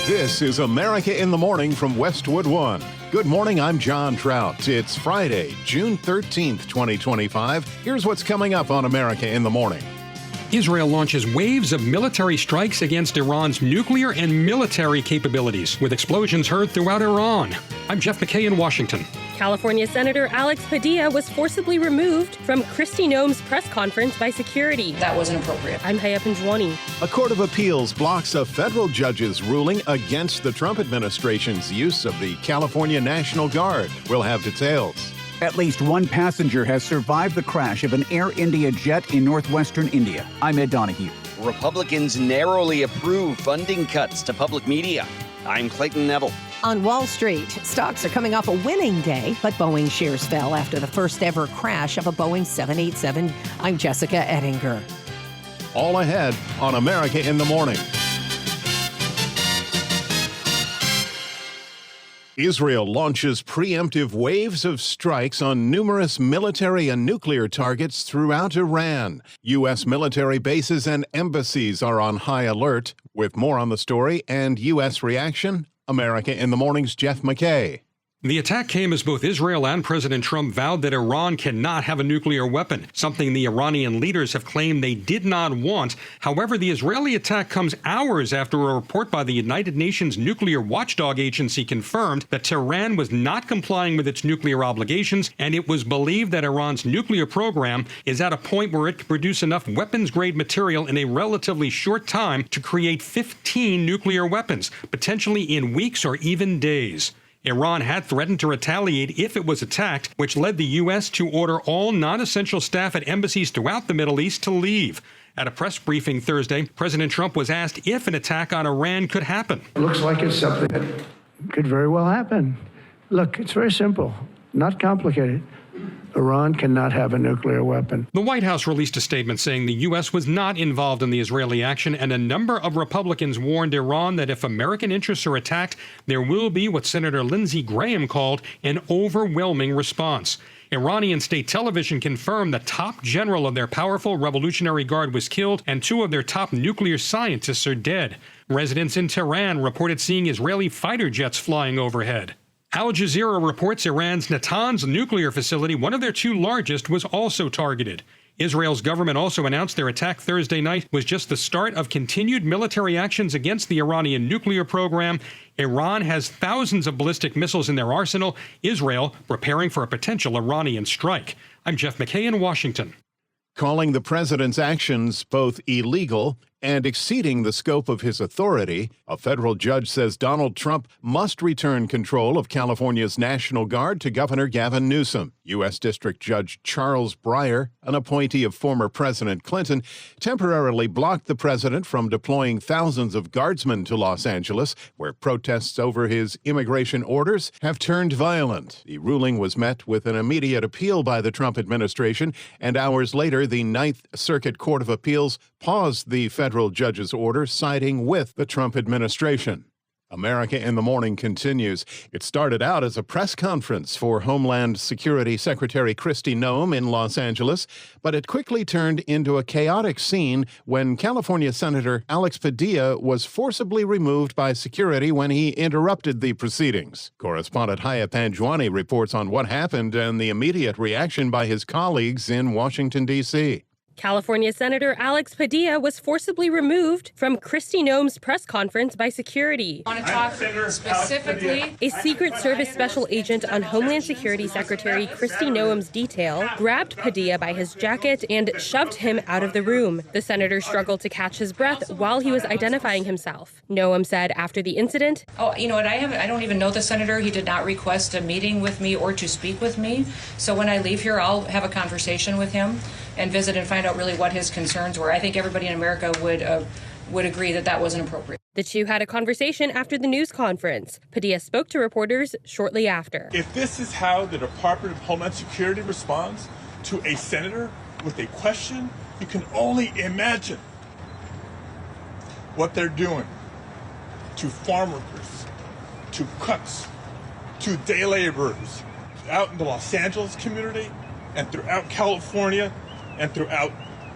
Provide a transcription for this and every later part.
This is America in the Morning from Westwood One. Good morning, I'm John Trout. It's Friday, June 13th, 2025. Here's what's coming up on America in the Morning. Israel launches waves of military strikes against Iran's nuclear and military capabilities, with explosions heard throughout Iran. I'm Jeff McKay in Washington. California Senator Alex Padilla was forcibly removed from Kristi Noem's press conference by security. That wasn't appropriate. I'm Haya Panjwani. A court of appeals blocks a federal judge's ruling against the Trump administration's use of the California National Guard. We'll have details. At least one passenger has survived the crash of an Air India jet in northwestern India. I'm Ed Donahue. Republicans narrowly approve funding cuts to public media. I'm Clayton Neville. On Wall Street, stocks are coming off a winning day, but Boeing shares fell after the first ever crash of a Boeing 787. I'm Jessica Ettinger. All ahead on America in the Morning. Israel launches preemptive waves of strikes on numerous military and nuclear targets throughout Iran. U.S. military bases and embassies are on high alert. With more on the story and U.S. reaction, America in the Morning's Jeff McKay. The attack came as both Israel and President Trump vowed that Iran cannot have a nuclear weapon, something the Iranian leaders have claimed they did not want. However, the Israeli attack comes hours after a report by the United Nations Nuclear Watchdog Agency confirmed that Tehran was not complying with its nuclear obligations, and it was believed that Iran's nuclear program is at a point where it can produce enough weapons-grade material in a relatively short time to create 15 nuclear weapons, potentially in weeks or even days. Iran had threatened to retaliate if it was attacked, which led the U.S. to order all non-essential staff at embassies throughout the Middle East to leave. At a press briefing Thursday, President Trump was asked if an attack on Iran could happen. It looks like it's something that could very well happen. Look, it's very simple, not complicated. Iran cannot have a nuclear weapon. The White House released a statement saying the U.S. was not involved in the Israeli action, and a number of Republicans warned Iran that if American interests are attacked, there will be what Senator Lindsey Graham called an overwhelming response. Iranian state television confirmed the top general of their powerful Revolutionary Guard was killed, and two of their top nuclear scientists are dead. Residents in Tehran reported seeing Israeli fighter jets flying overhead. Al Jazeera reports Iran's Natanz nuclear facility, one of their two largest, was also targeted. Israel's government also announced their attack Thursday night was just the start of continued military actions against the Iranian nuclear program. Iran has thousands of ballistic missiles in their arsenal. Israel preparing for a potential Iranian strike. I'm Jeff McKay in Washington. Calling the president's actions both illegal and exceeding the scope of his authority, a federal judge says Donald Trump must return control of California's National Guard to Governor Gavin Newsom. U.S. District Judge Charles Breyer, an appointee of former President Clinton, temporarily blocked the president from deploying thousands of guardsmen to Los Angeles, where protests over his immigration orders have turned violent. The ruling was met with an immediate appeal by the Trump administration, and hours later, the Ninth Circuit Court of Appeals paused the federal judge's order, siding with the Trump administration. America in the Morning continues. It started out as a press conference for Homeland Security Secretary Kristi Noem in Los Angeles, but it quickly turned into a chaotic scene when California Senator Alex Padilla was forcibly removed by security when he interrupted the proceedings. Correspondent Haya Panjwani reports on what happened and the immediate reaction by his colleagues in Washington, D.C. California Senator Alex Padilla was forcibly removed from Kristi Noem's press conference by security. I want to talk specifically. A Secret Service special agent on Homeland Security Secretary Kristi Noem's detail grabbed Padilla by his jacket and shoved him out of the room. The senator struggled to catch his breath while he was identifying himself. Noem said after the incident, Oh, you know what? I don't even know the senator. He did not request a meeting with me or to speak with me. So when I leave here, I'll have a conversation with him and visit and find out really what his concerns were. I think everybody in America would agree that that wasn't appropriate. The two had a conversation after the news conference. Padilla spoke to reporters shortly after. If this is how the Department of Homeland Security responds to a senator with a question, you can only imagine what they're doing to farm workers, to cooks, to day laborers, out in the Los Angeles community and throughout California and throughout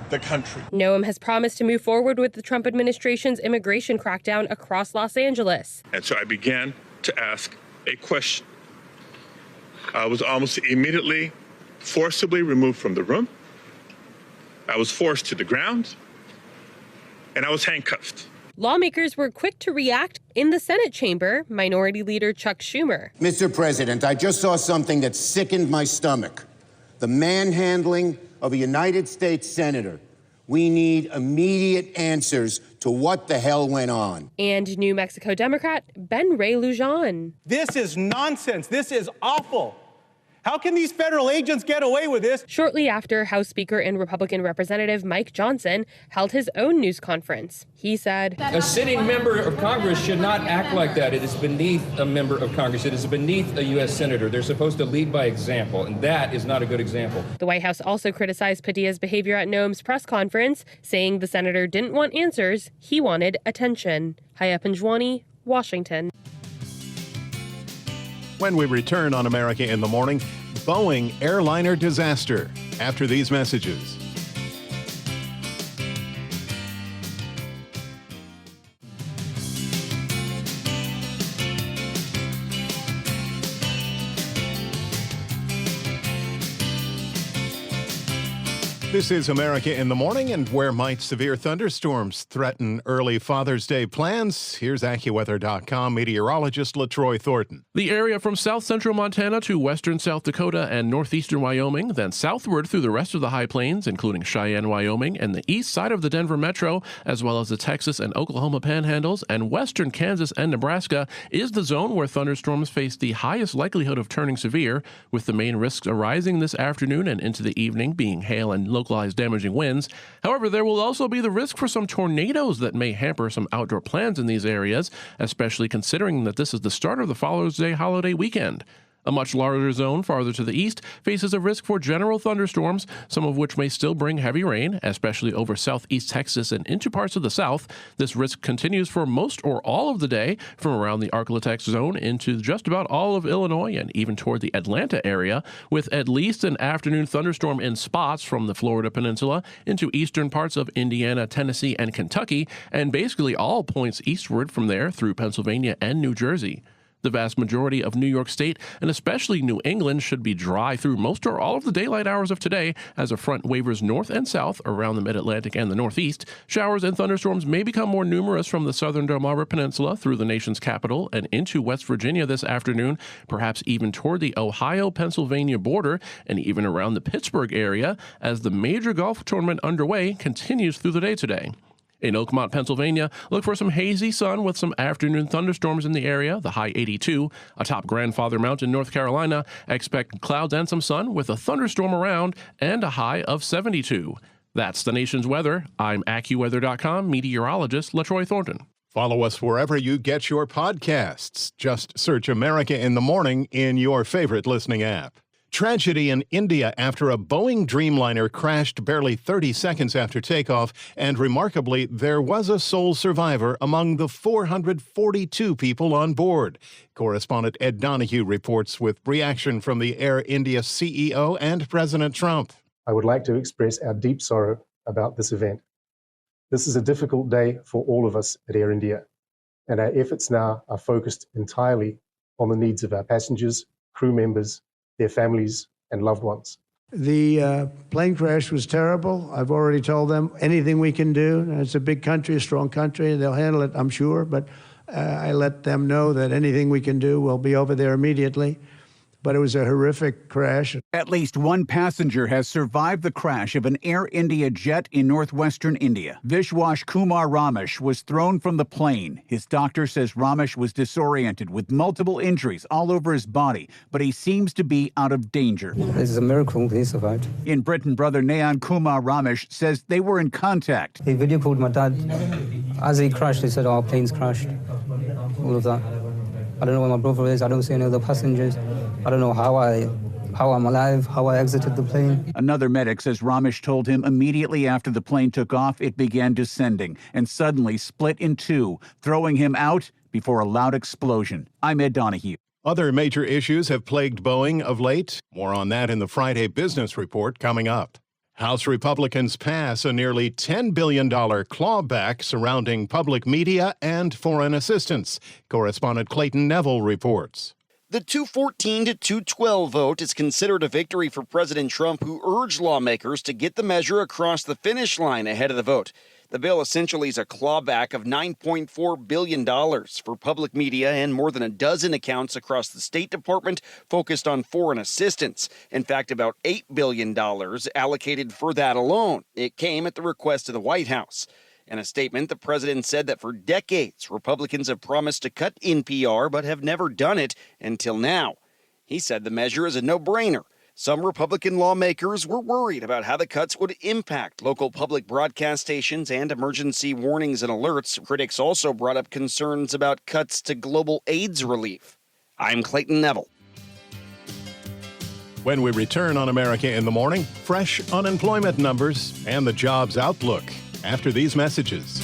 the country. Noem has promised to move forward with the Trump administration's immigration crackdown across Los Angeles. And so I began to ask a question. I was almost immediately forcibly removed from the room. I was forced to the ground, and I was handcuffed. Lawmakers were quick to react. In the Senate chamber, Minority Leader Chuck Schumer. Mr. President, I just saw something that sickened my stomach. The manhandling of a United States senator. We need immediate answers to what the hell went on. And New Mexico Democrat Ben Ray Lujan. This is nonsense. This is awful. How can these federal agents get away with this? Shortly after, House Speaker and Republican Representative Mike Johnson held his own news conference. He said, "A sitting member of Congress should not act like that. It is beneath a member of Congress. It is beneath a U.S. senator. They're supposed to lead by example, and that is not a good example." The White House also criticized Padilla's behavior at Noem's press conference, saying the senator didn't want answers, he wanted attention. Haya Panjwani, Washington. When we return on America in the Morning, Boeing airliner disaster. After these messages. This is America in the Morning, and where might severe thunderstorms threaten early Father's Day plans? Here's AccuWeather.com meteorologist LaTroy Thornton. The area from south central Montana to western South Dakota and northeastern Wyoming, then southward through the rest of the High Plains, including Cheyenne, Wyoming, and the east side of the Denver metro, as well as the Texas and Oklahoma panhandles, and western Kansas and Nebraska, is the zone where thunderstorms face the highest likelihood of turning severe, with the main risks arising this afternoon and into the evening being hail and localized damaging winds. However, there will also be the risk for some tornadoes that may hamper some outdoor plans in these areas, especially considering that this is the start of the Father's Day holiday weekend. A much larger zone farther to the east faces a risk for general thunderstorms, some of which may still bring heavy rain, especially over southeast Texas and into parts of the south. This risk continues for most or all of the day from around the Arklatex zone into just about all of Illinois and even toward the Atlanta area, with at least an afternoon thunderstorm in spots from the Florida Peninsula into eastern parts of Indiana, Tennessee, and Kentucky, and basically all points eastward from there through Pennsylvania and New Jersey. The vast majority of New York State, and especially New England, should be dry through most or all of the daylight hours of today as a front wavers north and south around the mid-Atlantic and the Northeast. Showers and thunderstorms may become more numerous from the southern Delmarva Peninsula through the nation's capital and into West Virginia this afternoon, perhaps even toward the Ohio-Pennsylvania border and even around the Pittsburgh area as the major golf tournament underway continues through the day today. In Oakmont, Pennsylvania, look for some hazy sun with some afternoon thunderstorms in the area, the high 82. Atop Grandfather Mountain, North Carolina, expect clouds and some sun with a thunderstorm around and a high of 72. That's the nation's weather. I'm AccuWeather.com meteorologist LaTroy Thornton. Follow us wherever you get your podcasts. Just search America in the Morning in your favorite listening app. Tragedy in India after a Boeing Dreamliner crashed barely 30 seconds after takeoff, and remarkably, there was a sole survivor among the 442 people on board. Correspondent Ed Donahue reports with reaction from the Air India CEO and President Trump. I would like to express our deep sorrow about this event. This is a difficult day for all of us at Air India, and our efforts now are focused entirely on the needs of our passengers, crew members, their families and loved ones. The plane crash was terrible. I've already told them anything we can do. It's a big country, a strong country, and they'll handle it, I'm sure. But I let them know that anything we can do, we'll be over there immediately. But it was a horrific crash. At least one passenger has survived the crash of an Air India jet in northwestern India. Vishwas Kumar Ramesh was thrown from the plane. His doctor says Ramesh was disoriented with multiple injuries all over his body, but he seems to be out of danger. This is a miracle he survived. In Britain, brother Noem Kumar Ramesh says they were in contact. He video called my dad. As he crashed, he said, "Our plane's crashed." All of that. I don't know where my brother is. I don't see any other passengers. I don't know how I'm alive, how I exited the plane. Another medic says Ramesh told him immediately after the plane took off, it began descending and suddenly split in two, throwing him out before a loud explosion. I'm Ed Donahue. Other major issues have plagued Boeing of late. More on that in the Friday Business Report coming up. House Republicans pass a nearly $10 billion clawback surrounding public media and foreign assistance. Correspondent Clayton Neville reports. The 214 to 212 vote is considered a victory for President Trump, who urged lawmakers to get the measure across the finish line ahead of the vote. The bill essentially is a clawback of $9.4 billion for public media and more than a dozen accounts across the State Department focused on foreign assistance. In fact, about $8 billion allocated for that alone. It came at the request of the White House. In a statement, the president said that for decades, Republicans have promised to cut NPR but have never done it until now. He said the measure is a no-brainer. Some Republican lawmakers were worried about how the cuts would impact local public broadcast stations and emergency warnings and alerts. Critics also brought up concerns about cuts to global AIDS relief. I'm Clayton Neville. When we return on America in the Morning, fresh unemployment numbers and the jobs outlook after these messages.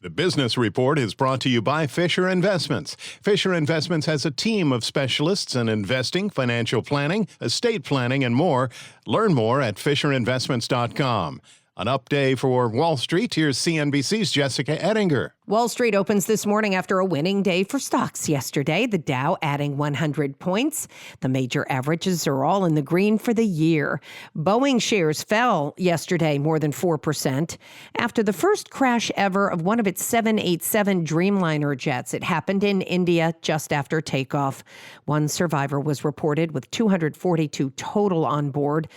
The Business Report is brought to you by Fisher Investments. Fisher Investments has a team of specialists in investing, financial planning, estate planning, and more. Learn more at FisherInvestments.com. An up day for Wall Street. Here's CNBC's Jessica Ettinger. Wall Street opens this morning after a winning day for stocks yesterday. The Dow adding 100 points. The major averages are all in the green for the year. Boeing shares fell yesterday more than 4% after the first crash ever of one of its 787 Dreamliner jets. It happened in India just after takeoff. One survivor was reported with 242 total on board.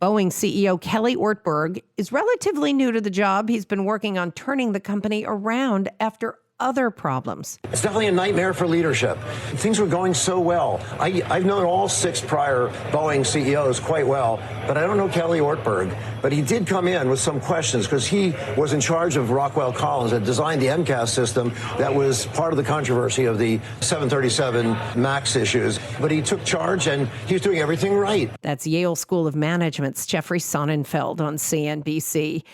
Boeing CEO Kelly Ortberg is relatively new to the job. He's been working on turning the company around after other problems. It's definitely a nightmare for leadership. Things were going so well. I've known all 6 prior Boeing CEOs quite well, but I don't know Kelly Ortberg. But he did come in with some questions because he was in charge of Rockwell Collins that designed the MCAS system that was part of the controversy of the 737 MAX issues. But he took charge and he was doing everything right. That's Yale School of Management's Jeffrey Sonnenfeld on CNBC.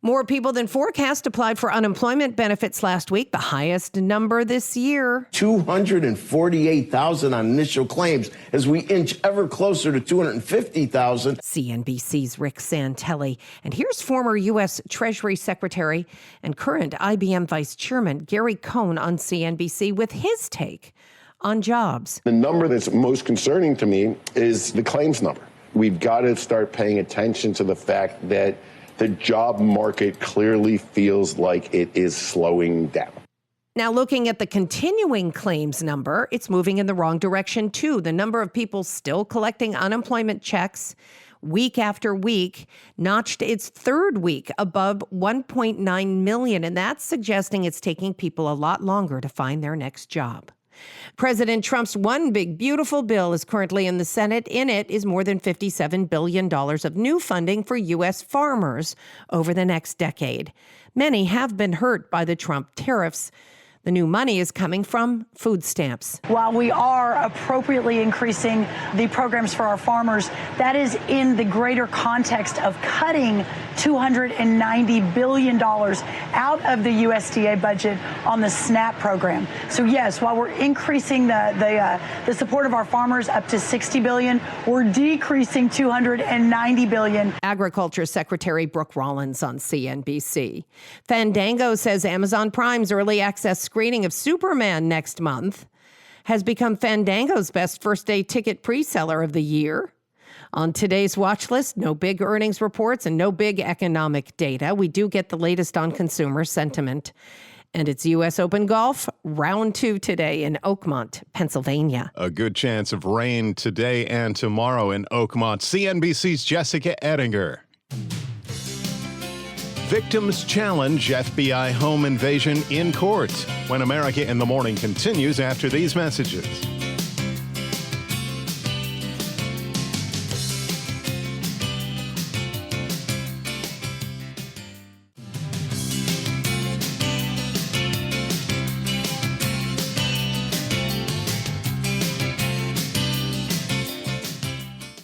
More people than forecast applied for unemployment benefits last week, the highest number this year. 248,000 on initial claims as we inch ever closer to 250,000. CNBC's Rick Santelli. And here's former U.S. Treasury Secretary and current IBM Vice Chairman Gary Cohn on CNBC with his take on jobs. The number that's most concerning to me is the claims number. We've got to start paying attention to the fact that the job market clearly feels like it is slowing down. Now, looking at the continuing claims number, it's moving in the wrong direction, too. The number of people still collecting unemployment checks week after week notched its third week above 1.9 million, and that's suggesting it's taking people a lot longer to find their next job. President Trump's one big, beautiful bill is currently in the Senate. In it is more than $57 billion of new funding for U.S. farmers over the next decade. Many have been hurt by the Trump tariffs. The new money is coming from food stamps. While we are appropriately increasing the programs for our farmers, that is in the greater context of cutting $290 billion out of the USDA budget on the SNAP program. So yes, while we're increasing the support of our farmers up to $60 billion, we're decreasing $290 billion. Agriculture Secretary Brooke Rollins on CNBC. Fandango says Amazon Prime's early access screening of Superman next month has become Fandango's best first-day ticket pre-seller of the year. On today's watch list, no big earnings reports and no big economic data. We do get the latest on consumer sentiment. And it's U.S. Open Golf, round 2 today in Oakmont, Pennsylvania. A good chance of rain today and tomorrow in Oakmont. CNBC's Jessica Ettinger. Victims challenge FBI home invasion in court. When America in the Morning continues after these messages.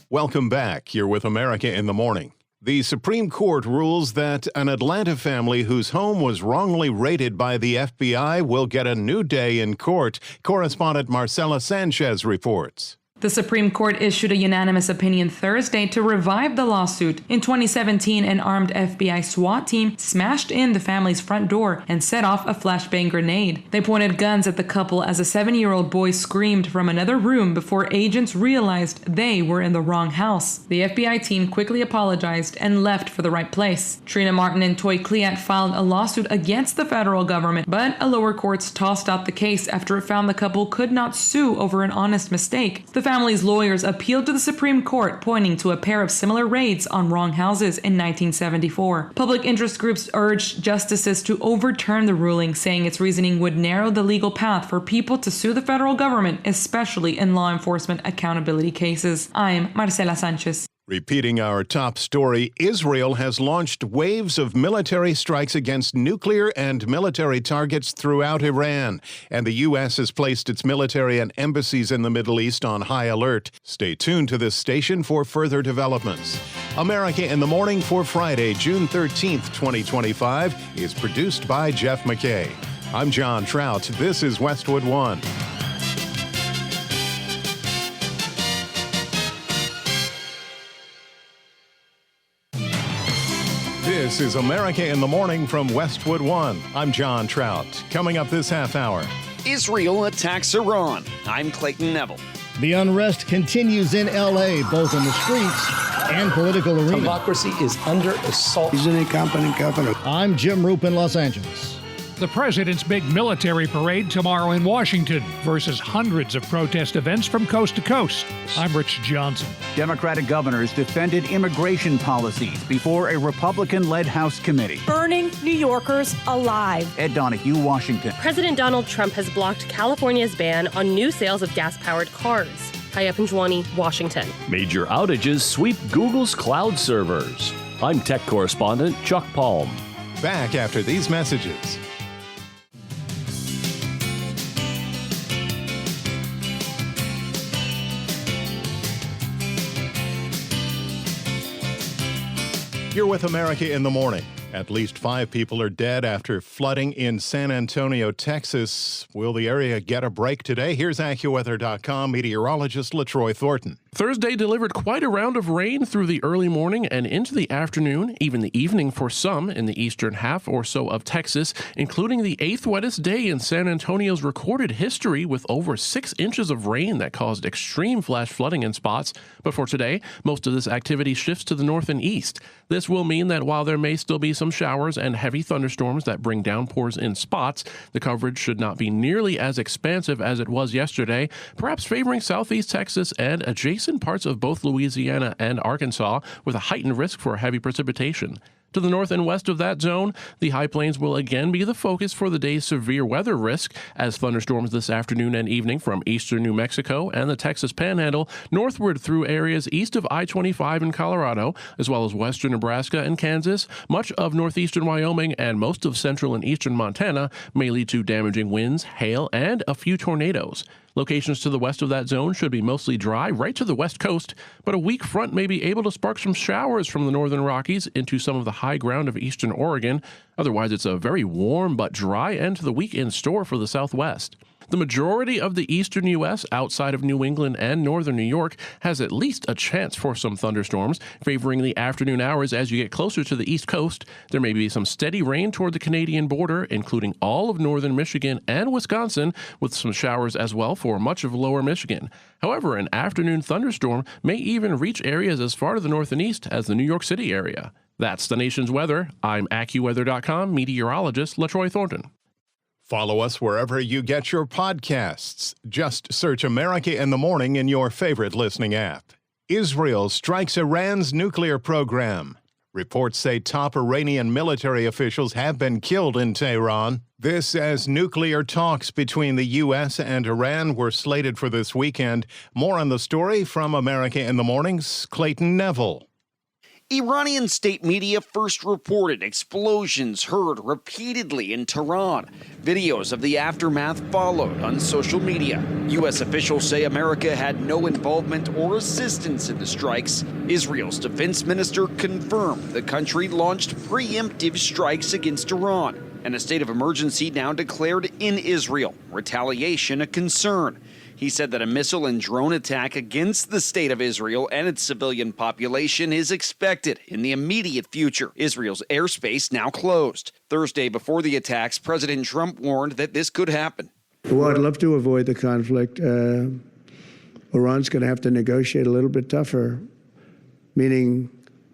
Welcome back. You're with America in the Morning. The Supreme Court rules that an Atlanta family whose home was wrongly raided by the FBI will get a new day in court. Correspondent Marcela Sanchez reports. The Supreme Court issued a unanimous opinion Thursday to revive the lawsuit. In 2017, an armed FBI SWAT team smashed in the family's front door and set off a flashbang grenade. They pointed guns at the couple as a 7-year-old boy screamed from another room before agents realized they were in the wrong house. The FBI team quickly apologized and left for the right place. Trina Martin and Toy Cleat filed a lawsuit against the federal government, but a lower courts tossed out the case after it found the couple could not sue over an honest mistake. The family's lawyers appealed to the Supreme Court, pointing to a pair of similar raids on wrong houses in 1974. Public interest groups urged justices to overturn the ruling, saying its reasoning would narrow the legal path for people to sue the federal government, especially in law enforcement accountability cases. I'm Marcela Sanchez. Repeating our top story, Israel has launched waves of military strikes against nuclear and military targets throughout Iran, and the U.S. has placed its military and embassies in the Middle East on high alert. Stay tuned to this station for further developments. America in the Morning for Friday, June 13th, 2025, is produced by Jeff McKay. I'm John Trout. This is Westwood One. This is America in the Morning from Westwood One. I'm John Trout. Coming up this half hour. Israel attacks Iran. I'm Clayton Neville. The unrest continues in L.A., both in the streets and political arena. Democracy is under assault. He's an incompetent governor. I'm Jim Roop in Los Angeles. The president's big military parade tomorrow in Washington versus hundreds of protest events from coast to coast. I'm Rich Johnson. Democratic governors defended immigration policies before a Republican-led House committee. Burning New Yorkers alive. Ed Donahue, Washington. President Donald Trump has blocked California's ban on new sales of gas-powered cars. Haya Panjwani, Washington. Major outages sweep Google's cloud servers. I'm tech correspondent Chuck Palm. Back after these messages. You're with America in the Morning. At least 5 people are dead after flooding in San Antonio, Texas. Will the area get a break today? Here's AccuWeather.com meteorologist LaTroy Thornton. Thursday delivered quite a round of rain through the early morning and into the afternoon, even the evening for some in the eastern half or so of Texas, including the 8th wettest day in San Antonio's recorded history with over 6 inches of rain that caused extreme flash flooding in spots. But for today, most of this activity shifts to the north and east. This will mean that while there may still be some showers and heavy thunderstorms that bring downpours in spots, the coverage should not be nearly as expansive as it was yesterday, perhaps favoring southeast Texas and adjacent parts of both Louisiana and Arkansas with a heightened risk for heavy precipitation. To the north and west of that zone, the high plains will again be the focus for the day's severe weather risk, as thunderstorms this afternoon and evening from eastern New Mexico and the Texas Panhandle northward through areas east of I-25 in Colorado, as well as western Nebraska and Kansas, much of northeastern Wyoming, and most of central and eastern Montana may lead to damaging winds, hail, and a few tornadoes. Locations to the west of that zone should be mostly dry right to the west coast, but a weak front may be able to spark some showers from the northern Rockies into some of the high ground of eastern Oregon. Otherwise, it's a very warm but dry end to the week in store for the southwest. The majority of the eastern U.S. outside of New England and northern New York has at least a chance for some thunderstorms, favoring the afternoon hours as you get closer to the east coast. There may be some steady rain toward the Canadian border, including all of northern Michigan and Wisconsin, with some showers as well for much of lower Michigan. However, an afternoon thunderstorm may even reach areas as far to the north and east as the New York City area. That's the nation's weather. I'm AccuWeather.com meteorologist LaTroy Thornton. Follow us wherever you get your podcasts. Just search America in the Morning in your favorite listening app. Israel strikes Iran's nuclear program. Reports say top Iranian military officials have been killed in Tehran. This as nuclear talks between the U.S. and Iran were slated for this weekend. More on the story from America in the Morning's Clayton Neville. Iranian state media first reported explosions heard repeatedly in Tehran. Videos of the aftermath followed on social media. U.S. officials say America had no involvement or assistance in the strikes. Israel's defense minister confirmed the country launched preemptive strikes against Iran, and a state of emergency now declared in Israel. Retaliation a concern. He said that a missile and drone attack against the state of Israel and its civilian population is expected in the immediate future. Israel's airspace now closed. Thursday, before the attacks, President Trump warned that this could happen. Well, I'd love to avoid the conflict. Iran's going to have to negotiate a little bit tougher, meaning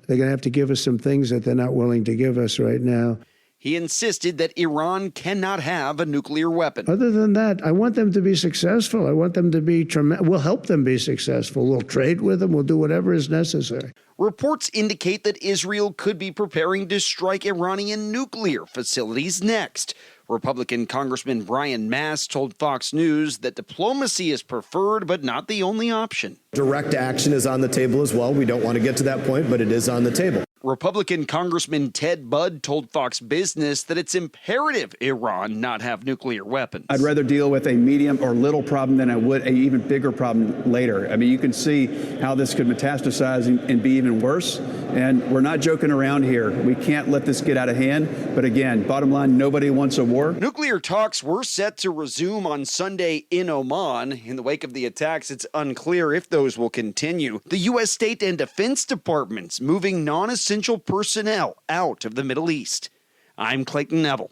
they're going to have to give us some things that they're not willing to give us right now. He insisted that Iran cannot have a nuclear weapon. Other than that, I want them to be successful. I want them to be tremendous. We'll help them be successful. We'll trade with them. We'll do whatever is necessary. Reports indicate that Israel could be preparing to strike Iranian nuclear facilities next. Republican Congressman Brian Mast told Fox News that diplomacy is preferred, but not the only option. Direct action is on the table as well. We don't want to get to that point, but it is on the table. Republican Congressman Ted Budd told Fox Business that it's imperative Iran not have nuclear weapons. I'd rather deal with a medium or little problem than I would an even bigger problem later. I mean, you can see how this could metastasize and be even worse. And we're not joking around here. We can't let this get out of hand. But again, bottom line, nobody wants a war. Nuclear talks were set to resume on Sunday in Oman. In the wake of the attacks, it's unclear if those will continue. The U.S. State and Defense Departments moving non-essential personnel out of the Middle East. I'm Clayton Neville.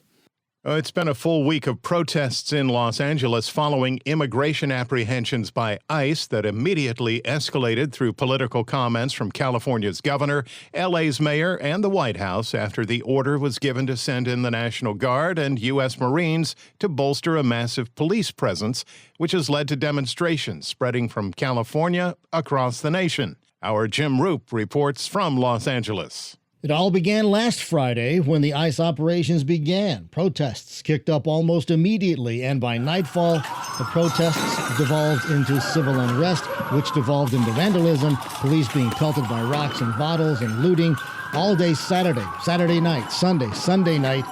It's been a full week of protests in Los Angeles following immigration apprehensions by ICE that immediately escalated through political comments from California's governor, LA's mayor, and the White House after the order was given to send in the National Guard and U.S. Marines to bolster a massive police presence, which has led to demonstrations spreading from California across the nation. Our Jim Roop reports from Los Angeles. It all began last Friday when the ICE operations began. Protests kicked up almost immediately, and by nightfall, the protests devolved into civil unrest, which devolved into vandalism, police being pelted by rocks and bottles, and looting all day Saturday night, Sunday night.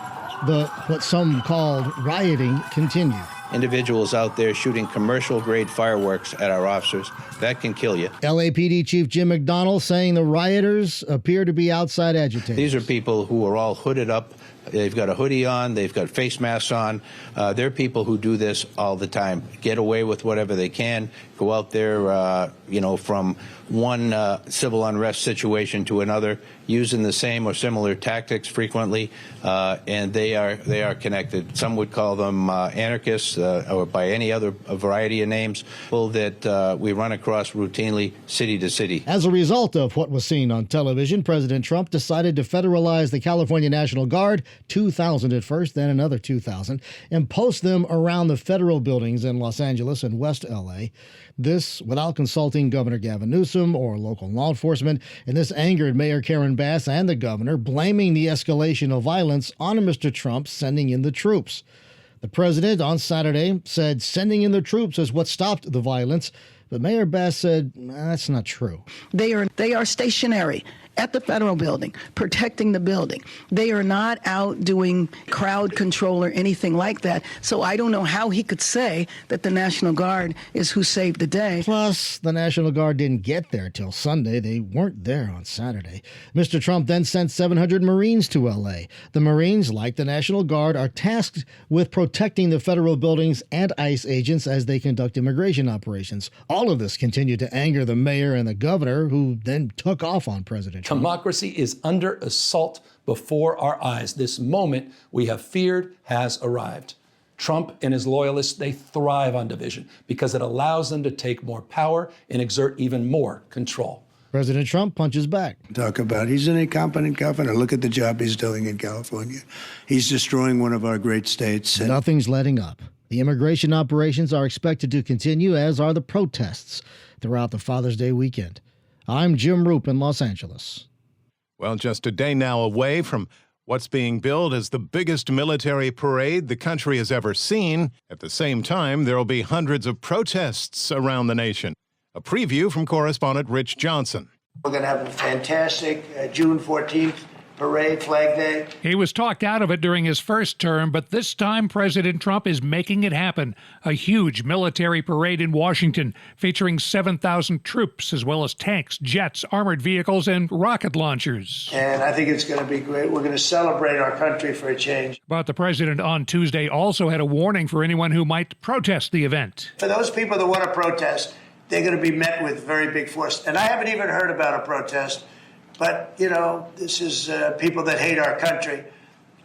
What some called rioting continued. Individuals out there shooting commercial-grade fireworks at our officers, that can kill you. LAPD Chief Jim McDonnell saying the rioters appear to be outside agitators. These are people who are all hooded up. They've got a hoodie on. They've got face masks on. They're people who do this all the time. Get away with whatever they can. Go out there, from one civil unrest situation to another, using the same or similar tactics frequently, and they are connected. Some would call them anarchists or by any other variety of names, people that we run across routinely city to city. As a result of what was seen on television, President Trump decided to federalize the California National Guard, 2,000 at first, then another 2,000, and post them around the federal buildings in Los Angeles and West L.A. This without consulting Governor Gavin Newsom or local law enforcement, and this angered Mayor Karen Bass and the governor, blaming the escalation of violence on Mr. Trump sending in the troops. The president on Saturday said sending in the troops is what stopped the violence, but Mayor Bass said that's not true. They are stationary at the federal building, protecting the building. They are not out doing crowd control or anything like that. So I don't know how he could say that the National Guard is who saved the day. Plus, the National Guard didn't get there till Sunday. They weren't there on Saturday. Mr. Trump then sent 700 Marines to L.A. The Marines, like the National Guard, are tasked with protecting the federal buildings and ICE agents as they conduct immigration operations. All of this continued to anger the mayor and the governor, who then took off on President Trump. Democracy is under assault before our eyes. This moment we have feared has arrived. Trump and his loyalists, they thrive on division because it allows them to take more power and exert even more control. President Trump punches back. Talk about he's an incompetent governor. Look at the job he's doing in California. He's destroying one of our great states. Nothing's letting up. The immigration operations are expected to continue, as are the protests throughout the Father's Day weekend. I'm Jim Roop in Los Angeles. Well, just a day now away from what's being billed as the biggest military parade the country has ever seen. At the same time, there will be hundreds of protests around the nation. A preview from correspondent Rich Johnson. We're going to have a fantastic June 14th parade, Flag Day. He was talked out of it during his first term, but this time President Trump is making it happen. A huge military parade in Washington featuring 7,000 troops, as well as tanks, jets, armored vehicles, and rocket launchers. And I think it's going to be great. We're going to celebrate our country for a change. But the president on Tuesday also had a warning for anyone who might protest the event. For those people that want to protest, they're going to be met with very big force. And I haven't even heard about a protest. But, you know, this is people that hate our country,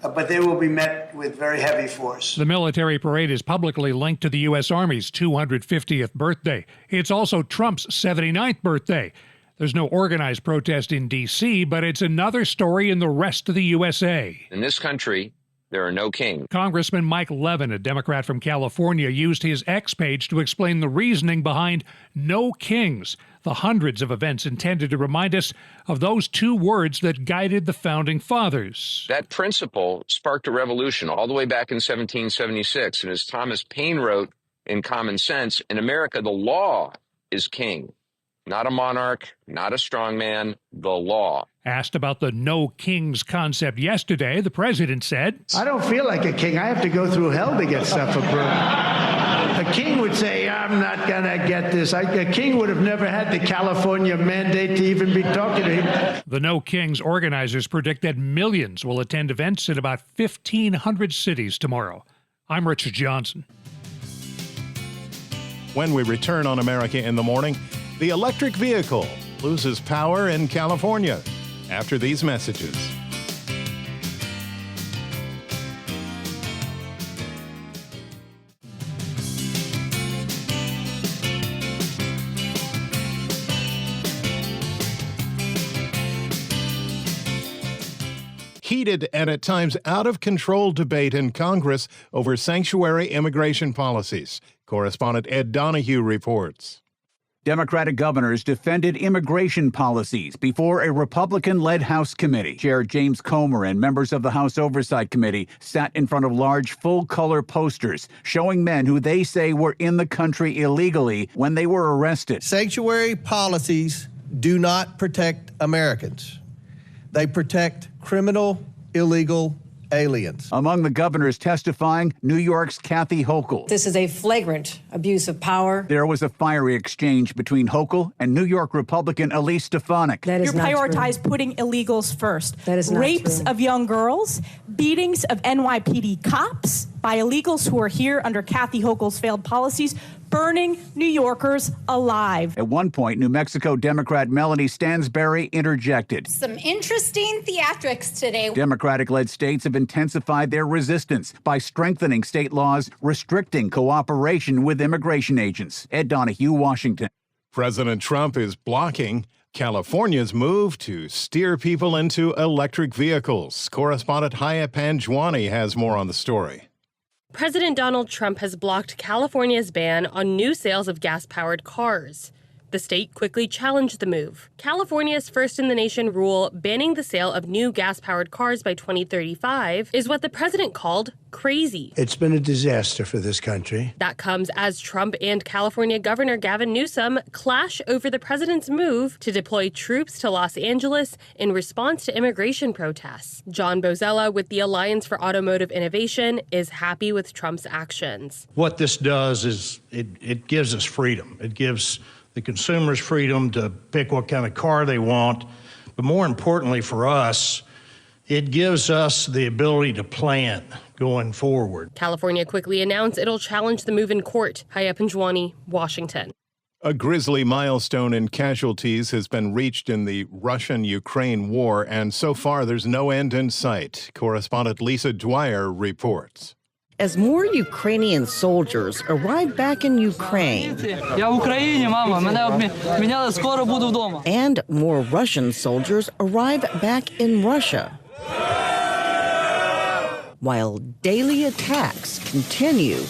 but they will be met with very heavy force. The military parade is publicly linked to the U.S. Army's 250th birthday. It's also Trump's 79th birthday. There's no organized protest in D.C., but it's another story in the rest of the USA. In this country, there are no kings. Congressman Mike Levin, a Democrat from California, used his X page to explain the reasoning behind no kings, the hundreds of events intended to remind us of those two words that guided the founding fathers. That principle sparked a revolution all the way back in 1776. And as Thomas Paine wrote in Common Sense, in America, the law is king. Not a monarch, not a strongman, the law. Asked about the no kings concept yesterday, the president said, I don't feel like a king. I have to go through hell to get stuff approved. A king would say, I'm not going to get this. A king would have never had the California mandate to even be talking to him. The No Kings organizers predict that millions will attend events in about 1,500 cities tomorrow. I'm Richard Johnson. When we return on America in the Morning, the electric vehicle loses power in California. After these messages. Heated and at times out of control debate in Congress over sanctuary immigration policies. Correspondent Ed Donahue reports. Democratic governors defended immigration policies before a Republican-led House committee. Chair James Comer and members of the House Oversight Committee sat in front of large full-color posters showing men who they say were in the country illegally when they were arrested. Sanctuary policies do not protect Americans. They protect criminal, illegal aliens. Among the governors testifying, New York's Kathy Hochul. This is a flagrant abuse of power. There was a fiery exchange between Hochul and New York Republican Elise Stefanik. That is You not prioritize true. putting illegals first. That is not Rapes true. of young girls, beatings of NYPD cops by illegals who are here under Kathy Hochul's failed policies, burning New Yorkers alive. At one point, New Mexico Democrat Melanie Stansberry interjected. Some interesting theatrics today. Democratic-led states have intensified their resistance by strengthening state laws restricting cooperation with immigration agents. Ed Donahue, Washington. President Trump is blocking California's move to steer people into electric vehicles. Correspondent Haya Panjwani has more on the story. President Donald Trump has blocked California's ban on new sales of gas-powered cars. The state quickly challenged the move. California's first-in-the-nation rule banning the sale of new gas-powered cars by 2035 is what the president called crazy. It's been a disaster for this country. That comes as Trump and California Governor Gavin Newsom clash over the president's move to deploy troops to Los Angeles in response to immigration protests. John Bozella with the Alliance for Automotive Innovation is happy with Trump's actions. What this does is it gives us freedom. It gives the consumers freedom to pick what kind of car they want. But more importantly for us, it gives us the ability to plan going forward. California quickly announced it'll challenge the move in court. Haya Panjwani, Washington. A grisly milestone in casualties has been reached in the Russian-Ukraine war, and so far there's no end in sight. Correspondent Lisa Dwyer reports. As more Ukrainian soldiers arrive back in Ukraine, and more Russian soldiers arrive back in Russia, while daily attacks continue,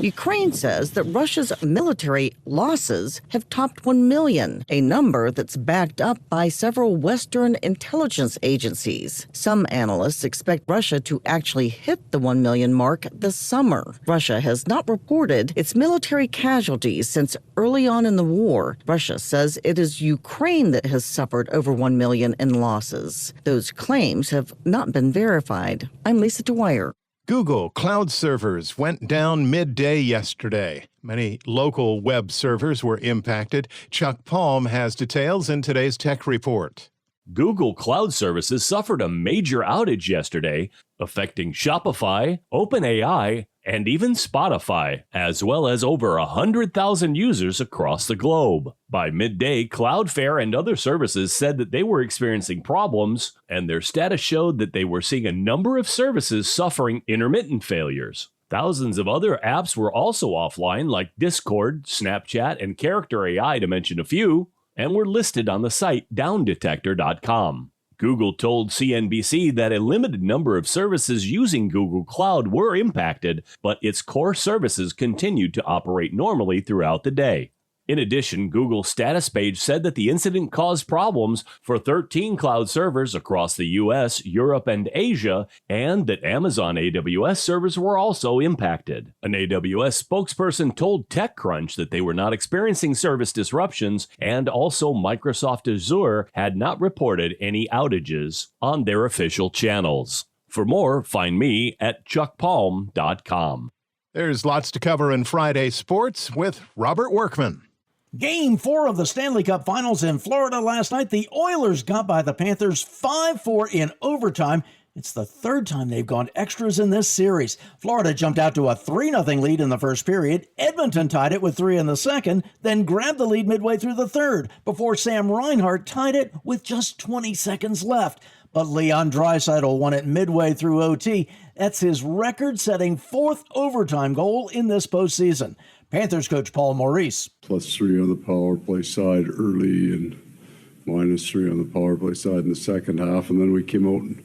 Ukraine says that Russia's military losses have topped 1 million, a number that's backed up by several Western intelligence agencies. Some analysts expect Russia to actually hit the 1 million mark this summer. Russia has not reported its military casualties since early on in the war. Russia says it is Ukraine that has suffered over 1 million in losses. Those claims have not been verified. I'm Lisa Dwyer. Google Cloud servers went down midday yesterday. Many local web servers were impacted. Chuck Palm has details in today's tech report. Google Cloud Services suffered a major outage yesterday, affecting Shopify, OpenAI, and even Spotify, as well as over 100,000 users across the globe. By midday, Cloudflare and other services said that they were experiencing problems, and their status showed that they were seeing a number of services suffering intermittent failures. Thousands of other apps were also offline, like Discord, Snapchat, and Character AI, to mention a few, and were listed on the site downdetector.com. Google told CNBC that a limited number of services using Google Cloud were impacted, but its core services continued to operate normally throughout the day. In addition, Google's status page said that the incident caused problems for 13 cloud servers across the US, Europe, and Asia, and that Amazon AWS servers were also impacted. An AWS spokesperson told TechCrunch that they were not experiencing service disruptions, and also Microsoft Azure had not reported any outages on their official channels. For more, find me at chuckpalm.com. There's lots to cover in Friday sports with Robert Workman. Game 4 of the Stanley Cup Finals in Florida last night. The Oilers got by the Panthers 5-4 in overtime. It's the third time they've gone extras in this series. Florida jumped out to a 3-0 lead in the first period. Edmonton tied it with 3 in the second, then grabbed the lead midway through the third before Sam Reinhart tied it with just 20 seconds left. But Leon Draisaitl won it midway through OT. That's his record-setting 4th overtime goal in this postseason. Panthers coach Paul Maurice. +3 on the power play side early and -3 on the power play side in the second half. And then we came out and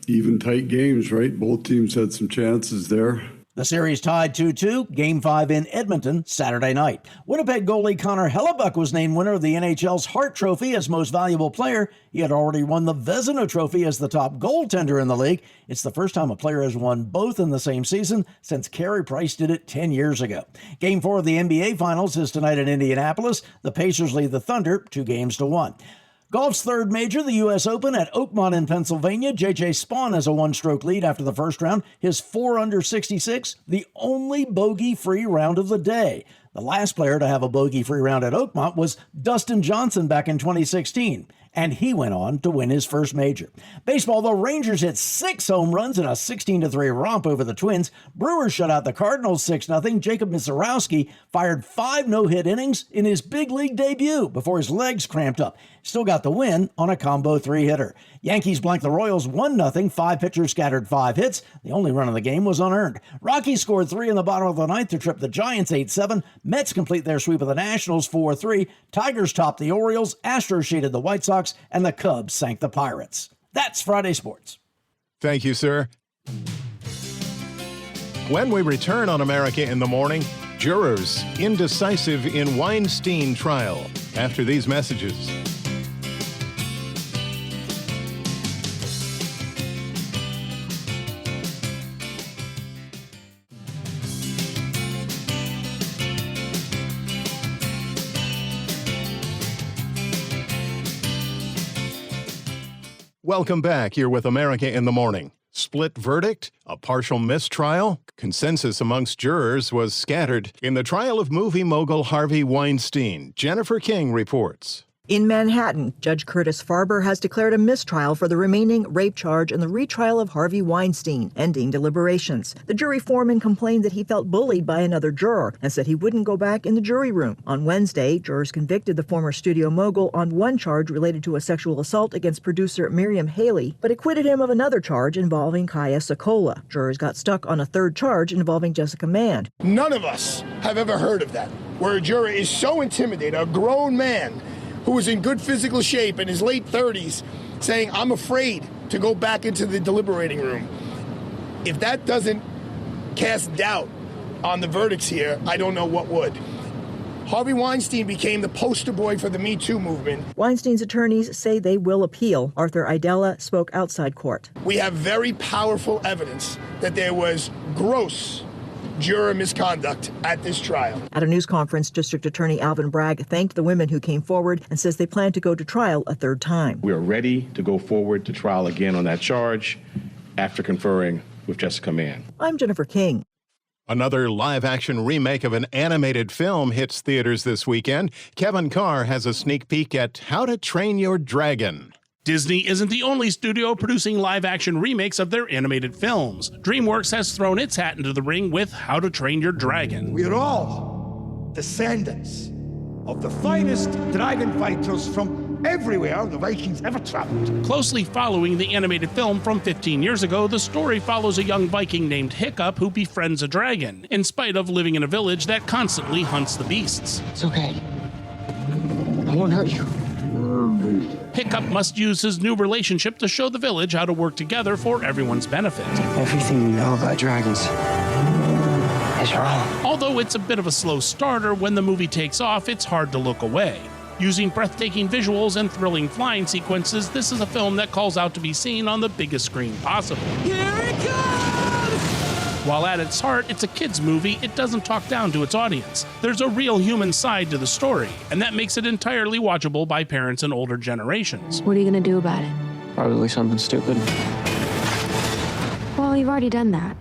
even tight games, right? Both teams had some chances there. The series tied 2-2, Game 5 in Edmonton Saturday night. Winnipeg goalie Connor Hellebuck was named winner of the NHL's Hart Trophy as Most Valuable Player. He had already won the Vezina Trophy as the top goaltender in the league. It's the first time a player has won both in the same season since Carey Price did it 10 years ago. Game 4 of the NBA Finals is tonight in Indianapolis. The Pacers lead the Thunder 2-1. Golf's third major, the U.S. Open at Oakmont in Pennsylvania. J.J. Spaun has a one-stroke lead after the first round. His 4-under 66, the only bogey-free round of the day. The last player to have a bogey-free round at Oakmont was Dustin Johnson back in 2016. And he went on to win his first major. Baseball, the Rangers hit 6 home runs in a 16-3 romp over the Twins. Brewers shut out the Cardinals 6-0. Jacob Misiorowski fired 5 no-hit innings in his big league debut before his legs cramped up. Still got the win on a combo 3-hitter. Yankees blanked the Royals 1-0. 5 pitchers scattered 5 hits. The only run of the game was unearned. Rockies scored 3 in the bottom of the ninth to trip the Giants 8-7. Mets complete their sweep of the Nationals 4-3. Tigers topped the Orioles. Astros shaded the White Sox. And the Cubs sank the Pirates. That's Friday Sports. Thank you, sir. When we return on America in the Morning, jurors indecisive in Weinstein trial. After these messages. Welcome back. You're with America in the Morning. Split verdict, a partial mistrial, consensus amongst jurors was scattered in the trial of movie mogul Harvey Weinstein. Jennifer King reports. In Manhattan, Judge Curtis Farber has declared a mistrial for the remaining rape charge in the retrial of Harvey Weinstein, ending deliberations. The jury foreman complained that he felt bullied by another juror and said he wouldn't go back in the jury room. On Wednesday, jurors convicted the former studio mogul on one charge related to a sexual assault against producer Miriam Haley, but acquitted him of another charge involving Kaya Sokola. Jurors got stuck on a third charge involving Jessica Mann. None of us have ever heard of that, where a juror is so intimidated, a grown man who was in good physical shape in his late 30s, saying, I'm afraid to go back into the deliberating room. If that doesn't cast doubt on the verdicts here, I don't know what would. Harvey Weinstein became the poster boy for the Me Too movement. Weinstein's attorneys say they will appeal. Arthur Idella spoke outside court. We have very powerful evidence that there was gross juror misconduct at this trial. At a news conference, District Attorney Alvin Bragg thanked the women who came forward and says they plan to go to trial a third time. We are ready to go forward to trial again on that charge after conferring with Jessica Mann. I'm Jennifer King. Another live-action remake of an animated film hits theaters this weekend. Kevin Carr has a sneak peek at How to Train Your Dragon. Disney isn't the only studio producing live-action remakes of their animated films. DreamWorks has thrown its hat into the ring with How to Train Your Dragon. We are all descendants of the finest dragon fighters from everywhere the Vikings ever traveled. Closely following the animated film from 15 years ago, the story follows a young Viking named Hiccup who befriends a dragon, in spite of living in a village that constantly hunts the beasts. It's okay. I won't hurt you. Hiccup must use his new relationship to show the village how to work together for everyone's benefit. Everything you know about dragons is wrong. Although it's a bit of a slow starter, when the movie takes off, it's hard to look away. Using breathtaking visuals and thrilling flying sequences, this is a film that calls out to be seen on the biggest screen possible. Here it comes! While at its heart, it's a kid's movie, it doesn't talk down to its audience. There's a real human side to the story, and that makes it entirely watchable by parents and older generations. What are you gonna do about it? Probably something stupid. Well, you've already done that.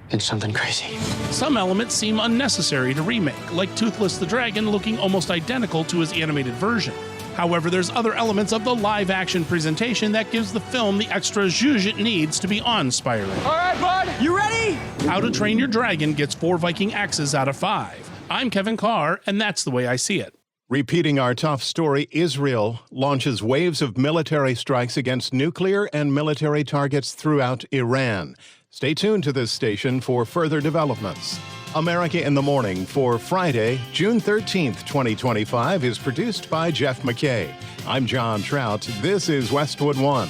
And something crazy. Some elements seem unnecessary to remake, like Toothless the Dragon looking almost identical to his animated version. However, there's other elements of the live-action presentation that gives the film the extra zhuzh it needs to be awe-inspiring. All right, bud, you ready? How to Train Your Dragon gets 4 Viking axes out of 5. I'm Kevin Carr, and that's the way I see it. Repeating our top story, Israel launches waves of military strikes against nuclear and military targets throughout Iran. Stay tuned to this station for further developments. America in the Morning for Friday, June 13th, 2025 is produced by Jeff McKay. I'm John Trout. This is Westwood One.